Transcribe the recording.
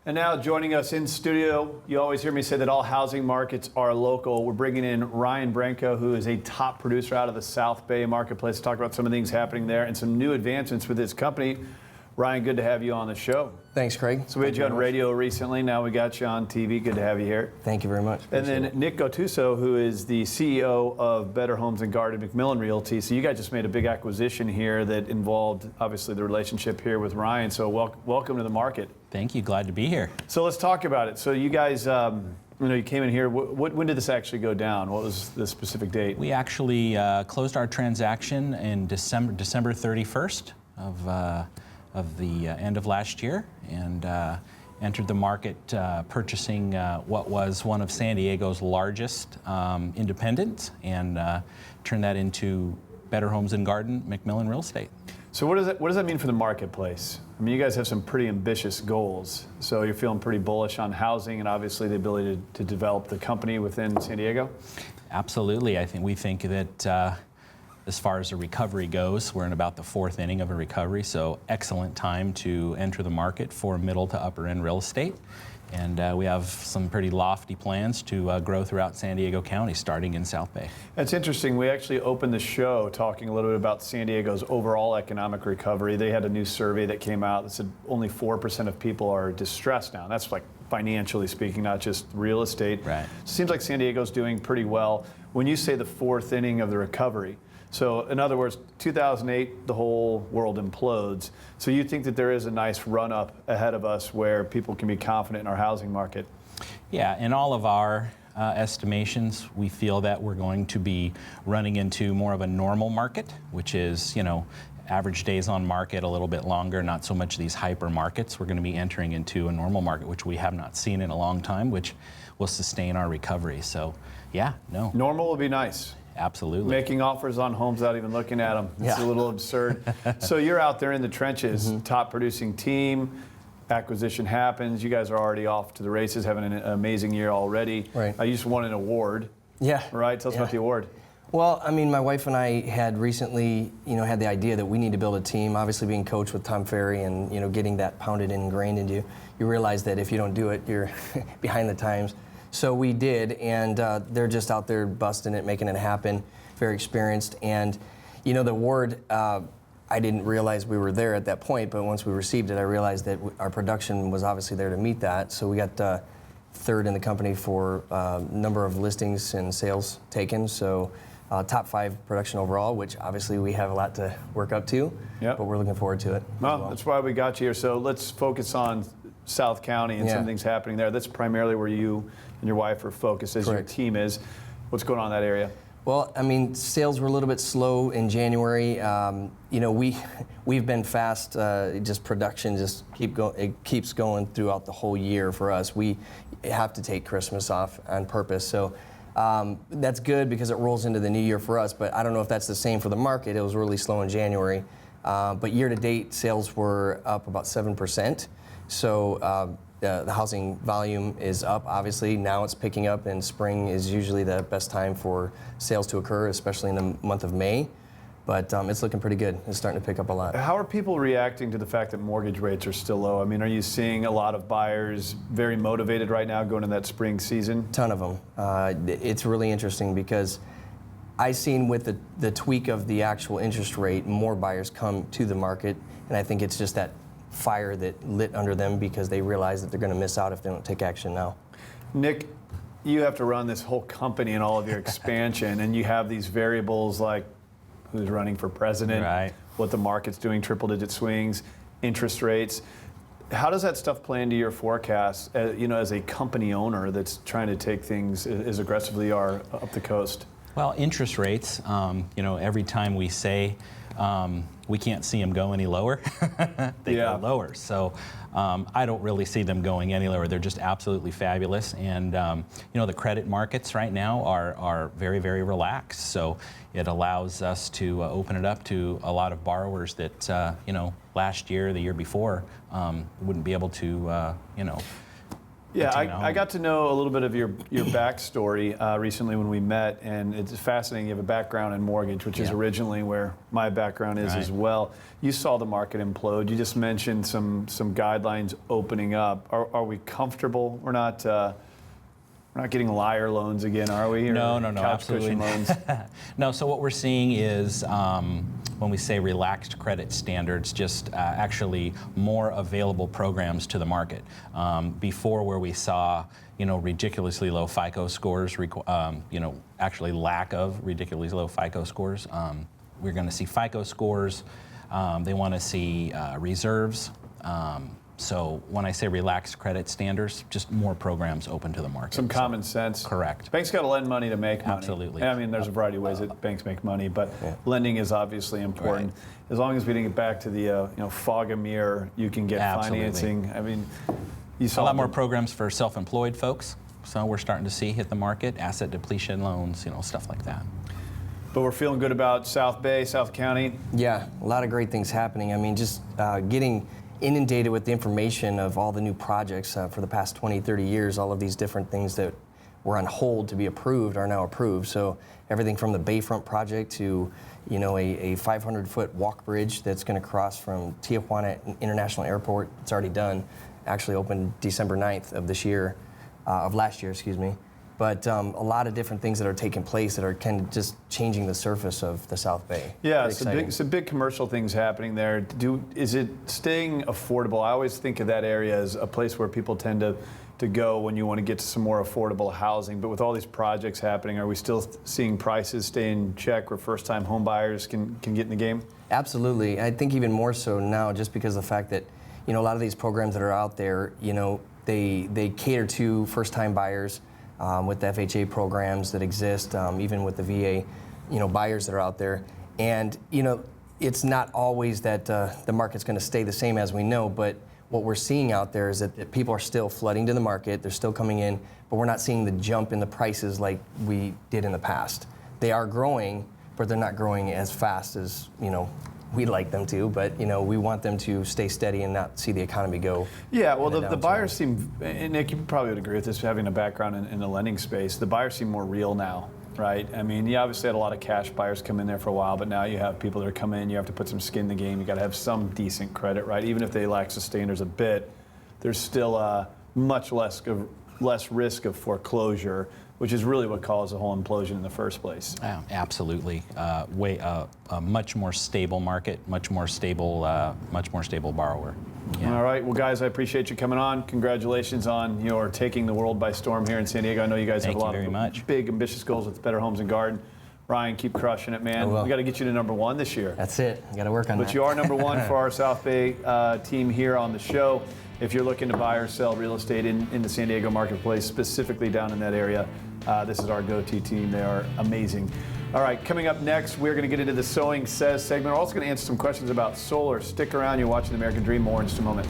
And now joining us in studio, you always hear me say that all housing markets are local. We're bringing in Ryan Branco, who is a top producer out of the South Bay marketplace, to talk about some of the things happening there and some new advancements with his company. Ryan, good to have you on the show. Thanks, Craig. So we had you on radio recently. Now we got you on TV. Good to have you here. Thank you very much. And then Nick Gotuso, who is the CEO of Better Homes and Garden McMillan Realty. So you guys just made a big acquisition here that involved, obviously, the relationship here with Ryan. So welcome to the market. Thank you. Glad to be here. So let's talk about it. So you guys, you came in here. When did this actually go down? What was the specific date? We actually closed our transaction in December 31st of the end of last year, and entered the market purchasing what was one of San Diego's largest independents, and turned that into Better Homes and Garden McMillan Real Estate. So what does that mean for the marketplace? I mean, you guys have some pretty ambitious goals. So you're feeling pretty bullish on housing and obviously the ability to develop the company within San Diego? Absolutely. We think that as far as the recovery goes, we're in about the fourth inning of a recovery, so excellent time to enter the market for middle to upper end real estate. And we have some pretty lofty plans to grow throughout San Diego County, starting in South Bay. That's interesting. We actually opened the show talking a little bit about San Diego's overall economic recovery. They had a new survey that came out that said only 4% of people are distressed now. And that's like financially speaking, not just real estate. Right. It seems like San Diego's doing pretty well. When you say the fourth inning of the recovery, so in other words, 2008, the whole world implodes. So you think that there is a nice run up ahead of us where people can be confident in our housing market? Yeah, in all of our estimations, we feel that we're going to be running into more of a normal market, which is, average days on market a little bit longer, not so much these hyper markets. We're going to be entering into a normal market, which we have not seen in a long time, which will sustain our recovery. So, yeah, no. Normal will be nice. Absolutely. Making offers on homes without even looking at them. It's a little absurd. So you're out there in the trenches, top producing team, acquisition happens. You guys are already off to the races, having an amazing year already. Right. You just won an award. Yeah. Right? Tell us about the award. Well, I mean, my wife and I had recently, had the idea that we need to build a team. Obviously, being coached with Tom Ferry and, getting that pounded and ingrained into you, you realize that if you don't do it, you're behind the times. So we did, and they're just out there busting it, making it happen, very experienced. And, the award, I didn't realize we were there at that point, but once we received it, I realized that our production was obviously there to meet that. So we got third in the company for number of listings and sales taken. So top 5 production overall, which obviously we have a lot to work up to, but we're looking forward to it. Well, that's why we got you here. So let's focus on South County and some things happening there. That's primarily where you and your wife are focused, as your team is. What's going on in that area? Well, I mean, sales were a little bit slow in January. We've been fast. Just production it keeps going throughout the whole year for us. We have to take Christmas off on purpose. So that's good because it rolls into the new year for us. But I don't know if that's the same for the market. It was really slow in January. But year to date, sales were up about 7%. So the housing volume is up, obviously. Now it's picking up, and spring is usually the best time for sales to occur, especially in the month of May. But it's looking pretty good. It's starting to pick up a lot. How are people reacting to the fact that mortgage rates are still low? I mean, are you seeing a lot of buyers very motivated right now going into that spring season? Ton of them. It's really interesting because I've seen with the tweak of the actual interest rate, more buyers come to the market, and I think it's just that fire that lit under them because they realize that they're going to miss out if they don't take action now. Nick, you have to run this whole company and all of your expansion, and you have these variables like who's running for president, what the market's doing, triple-digit swings, interest rates. How does that stuff play into your forecast, as a company owner that's trying to take things as aggressively are up the coast? Well, interest rates, every time we say we can't see them go any lower, they go lower. So I don't really see them going any lower. They're just absolutely fabulous. And, the credit markets right now are very, very relaxed. So it allows us to open it up to a lot of borrowers that, last year, the year before, wouldn't be able to, Yeah, attain a home. I got to know a little bit of your backstory recently when we met, and it's fascinating. You have a background in mortgage, which is originally where my background is as well. You saw the market implode. You just mentioned some guidelines opening up. Are we comfortable? We're not getting liar loans again, are we? Or No, couch cushion absolutely. loans. No, so what we're seeing is when we say relaxed credit standards, just actually more available programs to the market. Before, where we saw ridiculously low FICO scores, actually lack of ridiculously low FICO scores, we're going to see FICO scores. They want to see reserves. So when I say relaxed credit standards, just more programs open to the market. Some common sense. Correct. Banks got to lend money to make money. Absolutely. I mean, there's a variety of ways that banks make money, but lending is obviously important. Right. As long as we didn't get back to the fog a mirror, you can get Absolutely. financing. I mean, you saw A lot more programs for self-employed folks. So we're starting to see hit the market, asset depletion loans, stuff like that. But we're feeling good about South Bay, South County. Yeah, a lot of great things happening. I mean, just getting inundated with the information of all the new projects for the past 20, 30 years, all of these different things that were on hold to be approved are now approved. So everything from the Bayfront project to a 500-foot walk bridge that's going to cross from Tijuana International Airport. It's already done. Actually opened December 9th of last year, excuse me. But a lot of different things that are taking place that are kind of just changing the surface of the South Bay. Yeah, Very some big commercial things happening there. Is it staying affordable? I always think of that area as a place where people tend to go when you want to get to some more affordable housing. But with all these projects happening, are we still seeing prices stay in check where first-time home buyers can get in the game? Absolutely. I think even more so now, just because of the fact that a lot of these programs that are out there, they cater to first-time buyers. With the FHA programs that exist, even with the VA, buyers that are out there. And, it's not always that the market's going to stay the same as we know, but what we're seeing out there is that people are still flooding to the market, they're still coming in, but we're not seeing the jump in the prices like we did in the past. They are growing, but they're not growing as fast as, we'd like them to, but we want them to stay steady and not see the economy go. Yeah, well, the buyers seem, and Nick, you probably would agree with this, having a background in the lending space, the buyers seem more real now, right? I mean, you obviously had a lot of cash buyers come in there for a while, but now you have people that are coming in, you have to put some skin in the game, you got to have some decent credit, right? Even if they lack sustainers a bit, there's still much less risk of foreclosure, which is really what caused the whole implosion in the first place. Absolutely. A much more stable market, much more stable borrower. Yeah. All right. Well, guys, I appreciate you coming on. Congratulations on your taking the world by storm here in San Diego. I know you guys have a lot of big, ambitious goals with Better Homes and Garden. Ryan, keep crushing it, man. We got to get you to #1 this year. That's it. Got to work on that. But you are #1 for our South Bay team here on the show. If you're looking to buy or sell real estate in the San Diego marketplace, specifically down in that area, this is our go-to team. They are amazing. All right, coming up next, we're going to get into the Sowing Says segment. We're also going to answer some questions about solar. Stick around. You're watching The American Dream. More in just a moment.